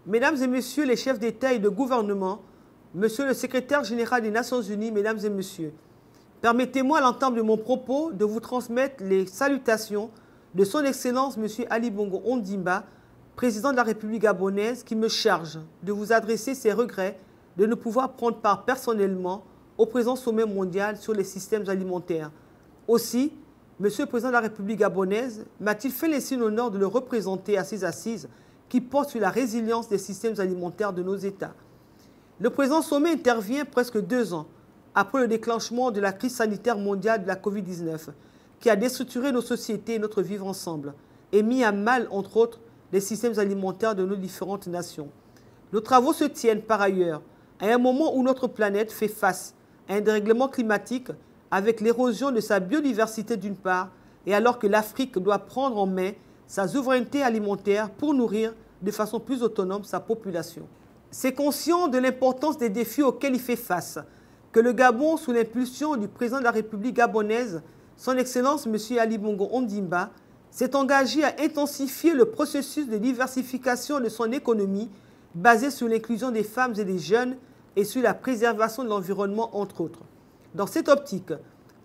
Mesdames et messieurs les chefs d'État et de gouvernement, monsieur le secrétaire général des Nations Unies, mesdames et messieurs, permettez-moi à l'entame de mon propos de vous transmettre les salutations de son Excellence monsieur Ali Bongo Ondimba, président de la République gabonaise, qui me charge de vous adresser ses regrets de ne pouvoir prendre part personnellement au présent sommet mondial sur les systèmes alimentaires. Aussi, monsieur le président de la République gabonaise m'a-t-il fait laisser l'honneur de le représenter à ces assises qui portent sur la résilience des systèmes alimentaires de nos États. Le présent sommet intervient presque 2 ans après le déclenchement de la crise sanitaire mondiale de la Covid-19 qui a déstructuré nos sociétés et notre vivre ensemble et mis à mal, entre autres, les systèmes alimentaires de nos différentes nations. Nos travaux se tiennent par ailleurs à un moment où notre planète fait face à un dérèglement climatique avec l'érosion de sa biodiversité d'une part et alors que l'Afrique doit prendre en main sa souveraineté alimentaire pour nourrir de façon plus autonome sa population. C'est conscient de l'importance des défis auxquels il fait face que le Gabon, sous l'impulsion du président de la République gabonaise, son Excellence M. Ali Bongo Ondimba, s'est engagé à intensifier le processus de diversification de son économie basé sur l'inclusion des femmes et des jeunes et sur la préservation de l'environnement, entre autres. Dans cette optique,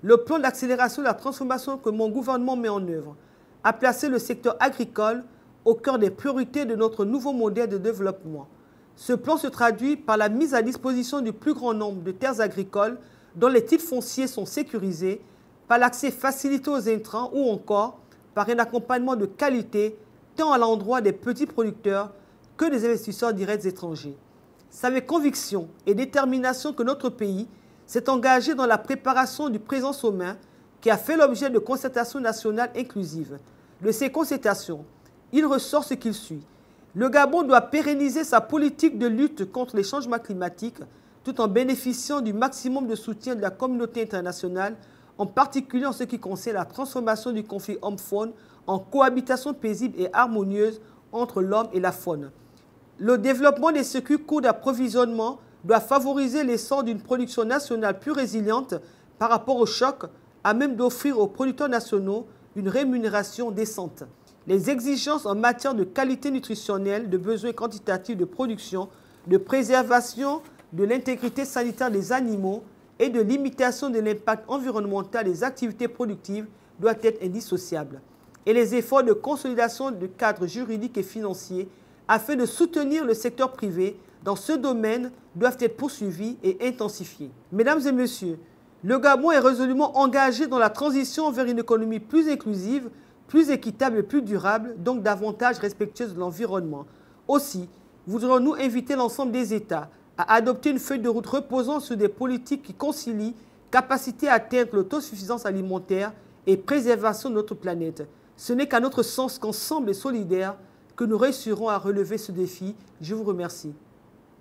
le plan d'accélération de la transformation que mon gouvernement met en œuvre a placé le secteur agricole au cœur des priorités de notre nouveau modèle de développement. Ce plan se traduit par la mise à disposition du plus grand nombre de terres agricoles dont les titres fonciers sont sécurisés, par l'accès facilité aux intrants ou encore par un accompagnement de qualité tant à l'endroit des petits producteurs que des investisseurs directs étrangers. C'est avec conviction et détermination que notre pays s'est engagé dans la préparation du présent sommet qui a fait l'objet de concertations nationales inclusives. De ces concertations, il ressort ce qu'il suit. Le Gabon doit pérenniser sa politique de lutte contre les changements climatiques tout en bénéficiant du maximum de soutien de la communauté internationale, en particulier en ce qui concerne la transformation du conflit homme-faune en cohabitation paisible et harmonieuse entre l'homme et la faune. Le développement des circuits courts d'approvisionnement doit favoriser l'essor d'une production nationale plus résiliente par rapport au choc, à même d'offrir aux producteurs nationaux une rémunération décente. Les exigences en matière de qualité nutritionnelle, de besoins quantitatifs de production, de préservation de l'intégrité sanitaire des animaux et de limitation de l'impact environnemental des activités productives doivent être indissociables. Et les efforts de consolidation du cadre juridique et financier afin de soutenir le secteur privé dans ce domaine doivent être poursuivis et intensifiés. Mesdames et messieurs, le Gabon est résolument engagé dans la transition vers une économie plus inclusive, plus équitable et plus durable, donc davantage respectueuse de l'environnement. Aussi, voudrons-nous inviter l'ensemble des États à adopter une feuille de route reposant sur des politiques qui concilient capacité à atteindre l'autosuffisance alimentaire et préservation de notre planète. Ce n'est qu'à notre sens qu'ensemble et solidaires que nous réussirons à relever ce défi. Je vous remercie.